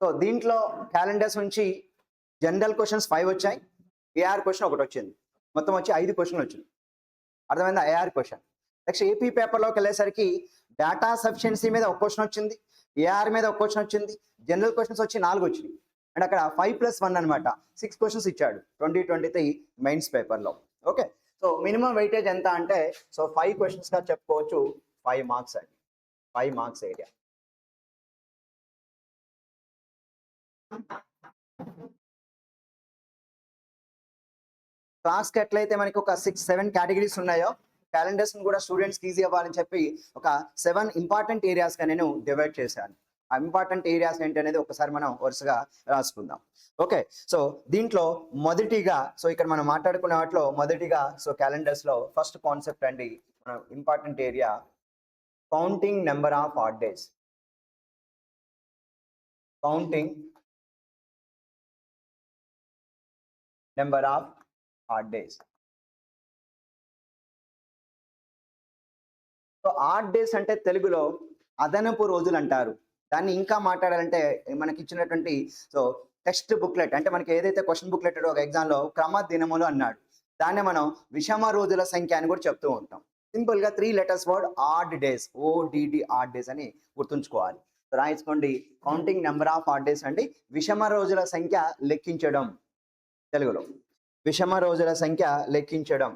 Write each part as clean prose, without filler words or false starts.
So దీంట్లో calendars నుంచి general questions 5 వచ్చాయి. ఏఆర్ క్వశ్చన్ ఒకటి వచ్చింది. మొత్తం వచ్చి 5 క్వశ్చన్లు వచ్చింది. అర్థమైందా? AR question. నెక్స్ట్ ఏపీ పేపర్లోకి వెళ్ళేసరికి డేటా సఫిషియన్సీ మీద ఒక క్వశ్చన్ వచ్చింది, ఏఆర్ మీద ఒక క్వశ్చన్ వచ్చింది, జనరల్ క్వశ్చన్స్ వచ్చి 4 వచ్చినాయి. అండ్ అక్కడ 5+1 అనమాట 6 క్వశ్చన్స్ ఇచ్చాడు 2023 మెయిన్స్ పేపర్లో. ఓకే, సో మినిమం వెయిటేజ్ ఎంత అంటే సో 5 క్వశ్చన్స్గా చెప్పుకోవచ్చు. 5 మార్క్స్ అండి, 5 మార్క్స్ ఏరియా. క్లాస్కి ఎట్లయితే మనకి ఒక 6-7 కేటగిరీస్ ఉన్నాయో క్యాలెండర్స్ కూడా స్టూడెంట్స్కి ఈజీ అవ్వాలని చెప్పి ఒక 7 ఇంపార్టెంట్ ఏరియాస్గా నేను డివైడ్ చేశాను. ఆ ఇంపార్టెంట్ ఏరియాస్ ఏంటి అనేది ఒకసారి మనం వరుసగా రాసుకుందాం. ఓకే, సో దీంట్లో మొదటిగా సో ఇక్కడ మనం మాట్లాడుకునే వాటిలో మొదటిగా సో క్యాలెండర్స్లో ఫస్ట్ కాన్సెప్ట్ అండి, మన important area counting number of odd days. Counting number of odd days. So odd days అంటే తెలుగులో అదనపు రోజులు అంటారు. దాన్ని ఇంకా మాట్లాడాలంటే మనకి ఇచ్చినటువంటి సో టెక్స్ట్ బుక్లెట్ అంటే మనకి ఏదైతే క్వశ్చన్ బుక్లెట్ ఒక ఎగ్జామ్లో క్రమ దినములు అన్నాడు, దాన్ని మనం విషమ రోజుల సంఖ్య అని కూడా చెప్తూ ఉంటాం. సింపుల్గా 3 letters word odd days, O D D odd days అని గుర్తుంచుకోవాలి. రాయించుకోండి, counting number of odd days అండి విషమ రోజుల సంఖ్య లెక్కించడం. తెలుగులో విషమ రోజుల సంఖ్య లెక్కించడం.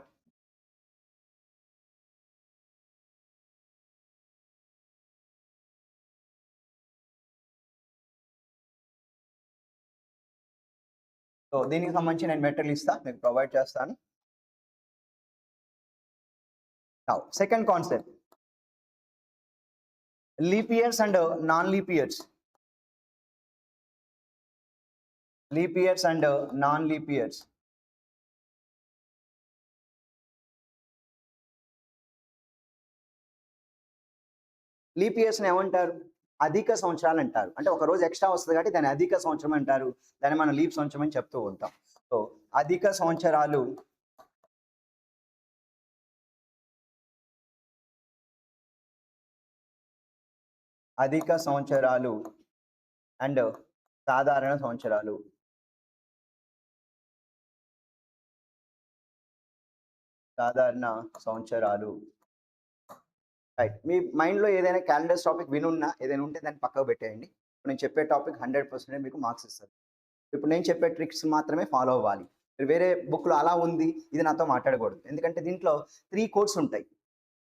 సో దీనికి సంబంధించి నేను మెటీరియల్ ఇస్తా, మీకు ప్రొవైడ్ చేస్తాను. Second concept leap years and non leap years. Leap years and non leap years. Leap ఇయర్స్ని ఏమంటారు? అధిక సంవత్సరాలు అంటారు. అంటే ఒక రోజు ఎక్స్ట్రా వస్తుంది కాబట్టి దాన్ని అధిక సంవత్సరం అంటారు. దాన్ని మనం లీప్ సంవత్సరం అని చెప్తూ ఉంటాం. సో అధిక సంవత్సరాలు అండ్ సాధారణ సంవత్సరాలు. రైట్, మీ మైండ్లో ఏదైనా క్యాలెండర్స్ టాపిక్ వినున్నా ఏదైనా ఉంటే దాన్ని పక్కకు పెట్టేయండి. నేను చెప్పే టాపిక్ 100% మీకు మార్క్స్ ఇస్తుంది. ఇప్పుడు నేను చెప్పే ట్రిక్స్ మాత్రమే ఫాలో అవ్వాలి. వేరే బుక్లో అలా ఉంది ఇది నాతో మాట్లాడకూడదు. ఎందుకంటే దీంట్లో 3 కోడ్స్ ఉంటాయి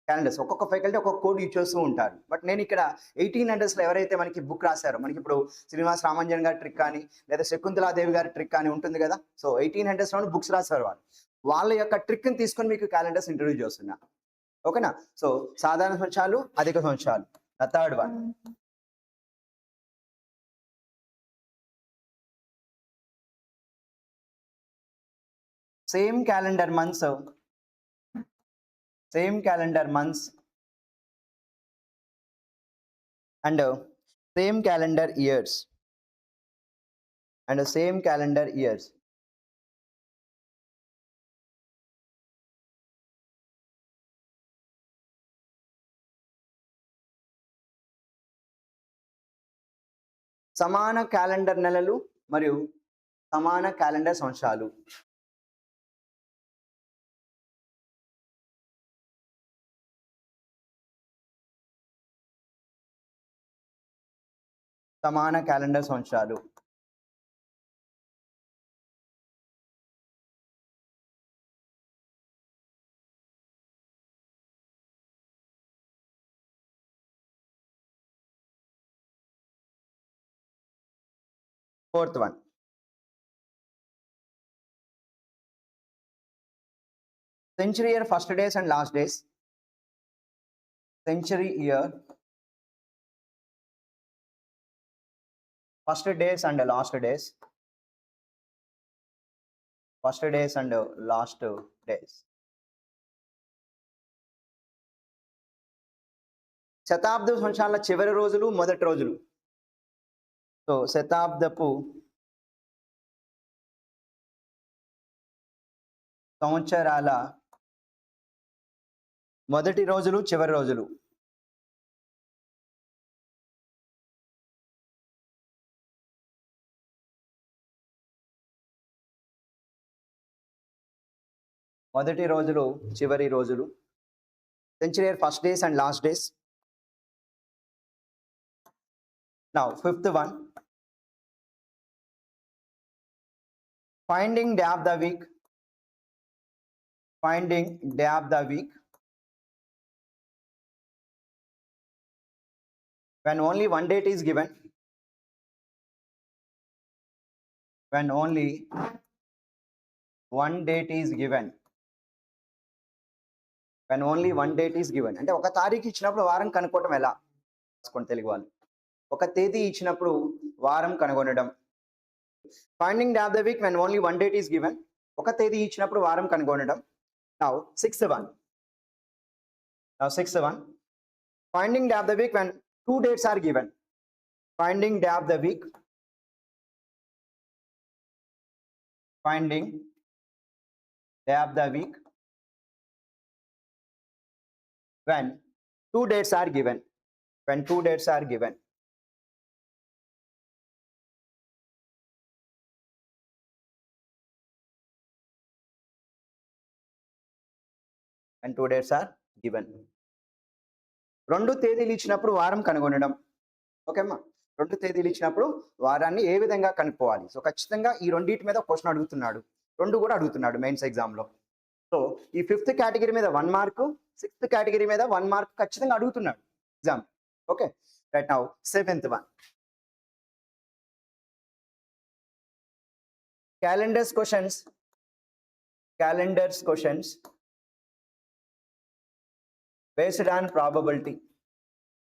క్యాలెండర్స్. ఒక్కొక్క ఫ్యాకల్టీ ఒక్కొక్క కోడ్ యూజ్ చేస్తూ ఉంటారు. బట్ నేను ఇక్కడ 1800s ఎవరైతే మనకి బుక్ రాశారో, మనకి ఇప్పుడు శ్రీనివాస్ రామంజన్ గారి ట్రిక్ కానీ లేదా శకుంతలాదేవి గారి ట్రిక్ కానీ ఉంటుంది కదా. సో 1800s బుక్స్ రాశారు వాళ్ళు. వాళ్ళ యొక్క ట్రిక్ని తీసుకొని మీకు క్యాలెండర్స్ ఇంట్రడ్యూస్ చేస్తున్నా. ఓకేనా? సో సాధారణ సంవత్సరాలు, అధిక సంవత్సరాలు. Third one same calendar months and same calendar years సమాన క్యాలెండర్ నెలలు మరియు సమాన క్యాలెండర్ సంవత్సరాలు. సమాన క్యాలెండర్ సంవత్సరాలు. Fourth one century year first days and last days. Century year first days and last days. First days and last days. శతాబ్ద సంవత్సరాల చివరి రోజులు, మొదటి రోజులు. సో శతాబ్దపు సంవత్సరాల మొదటి రోజులు, చివరి రోజులు. మొదటి రోజులు చివరి రోజులు, century year first days and last days. Now fifth one, finding day of the week. Finding day of the week when only one date is given. When only one date is given. When only one date is given. అంటే ఒక తారీఖు ఇచ్చినప్పుడు వారం కనుక్కోవటం ఎలా రాసుకోండి తెలుగు వాళ్ళు. ఒక తేదీ ఇచ్చినప్పుడు వారం కనుగొనడం. Finding day of the week when only one date is given. ఒక తేదీ ఇచ్చినప్పుడు వారం కనుగొనడం. Now sixth one. Finding day of the week when two dates are given. Finding day of the week. Finding day of the week when two dates are given. When two dates are given. When two dates are given. రెండు తేదీలు ఇచ్చినప్పుడు వారం కనుగొనడం. Okay అమ్మా, రెండు తేదీలు ఇచ్చినప్పుడు వారాన్ని ఏ విధంగా కనుక్కోవాలి. సో ఖచ్చితంగా ఈ రెండింటి మీద క్వశ్చన్ అడుగుతున్నాడు, రెండు కూడా అడుగుతున్నాడు మెయిన్స్ ఎగ్జామ్లో. సో ఈ ఫిఫ్త్ కేటగిరీ మీద 1 మార్కు, సిక్స్త్ కేటగిరీ మీద 1 మార్క్ ఖచ్చితంగా అడుగుతున్నాడు exam. Okay, right. Now seventh one, calendars questions. Calendars questions based on probability.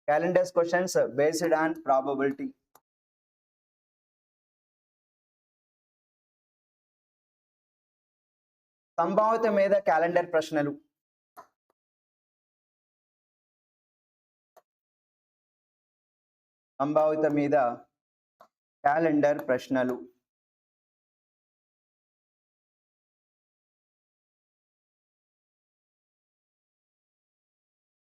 Calendars questions based on probability. సంభావిత మీద క్యాలెండర్ ప్రశ్నలు. సంభావిత మీద క్యాలెండర్ ప్రశ్నలు.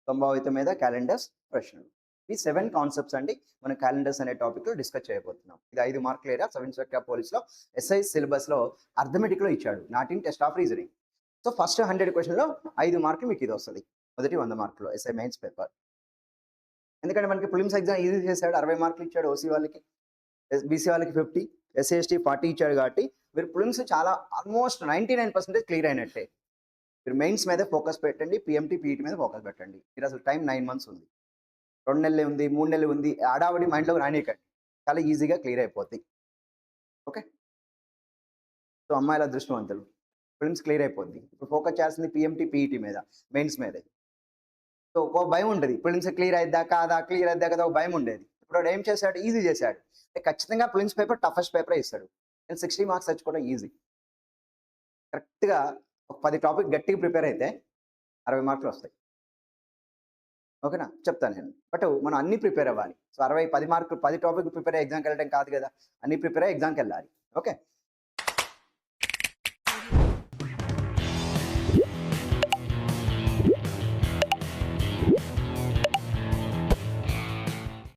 సంభావిత మీద క్యాలెండర్స్ ప్రశ్నలు. ఈ 7 కాన్సెప్ట్స్ అండి మనం క్యాలెండర్స్ అనే టాపిక్ లో డిస్కస్ చేయబోతున్నాం. ఇది 5 మార్కులు ఏరియా సబ్ ఇన్స్పెక్టర్ పోలీస్ లో ఎస్ఐ సిలబస్ లో అర్థమెటిక్ లో ఇచ్చాడు, not in test of reasoning. So first 100 question లో 5 మార్కులు మీకు ఇది వస్తుంది, మొదటి 100 మార్కులు ఎస్ఐ మెయిన్స్ పేపర్. ఎందుకంటే మనకి ప్రిలిమ్స్ ఎగ్జామ్ ఈజీ చేశాడు, 60 మార్కులు ఇచ్చాడు ఓసీ వాళ్ళకి, బీసీ వాళ్ళకి 50, ఎస్సీ ఎస్టీ 40 ఇచ్చాడు. కాబట్టి మీరు ప్రిలిమ్స్ చాలా ఆల్మోస్ట్ 99% క్లియర్ అయినట్టే. మీరు మెయిన్స్ మీద ఫోకస్ పెట్టండి, పిఎంటీ పీఈటీ మీద ఫోకస్ పెట్టండి. మీరు అసలు టైం 9 మంత్స్ ఉంది, 2 నెలలు ఉంది, 3 నెలలు ఉంది, ఆడావడి మైండ్లో రానికండి, చాలా ఈజీగా క్లియర్ అయిపోద్ది. ఓకే, సో అమ్మాయిల అదృష్టవంతులు, ఫిల్మ్స్ క్లియర్ అయిపోద్ది. ఇప్పుడు ఫోకస్ చేస్తుంది పిఎంటీ పీఈటీ మీద, మెయిన్స్ మీద. సో ఒక భయం ఉంటుంది, ఫిల్మ్స్ క్లియర్ అయిద్దా కాదా, క్లియర్ అయిద్దా కదా ఒక భయం ఉండేది. ఇప్పుడు వాడు ఏం చేశాడు, ఈజీ చేశాడు. ఖచ్చితంగా ఫిల్మ్స్ పేపర్ టఫెస్ట్ పేపరే ఇస్తాడు. నేను 60 మార్క్స్ తెచ్చుకోవడం ఈజీ. కరెక్ట్గా ఒక 10 టాపిక్ గట్టిగా ప్రిపేర్ అయితే 60 మార్కులు వస్తాయి. ఓకేనా, చెప్తాను నేను. బట్ మనం అన్ని ప్రిపేర్ అవ్వాలి. సో 10 మార్కులు 10 టాపిక్ ప్రిపేర్ అయ్యే ఎగ్జామ్కి వెళ్ళడం కాదు కదా, అన్ని ప్రిపేర్ అయ్యే ఎగ్జామ్కి వెళ్ళాలి. ఓకే,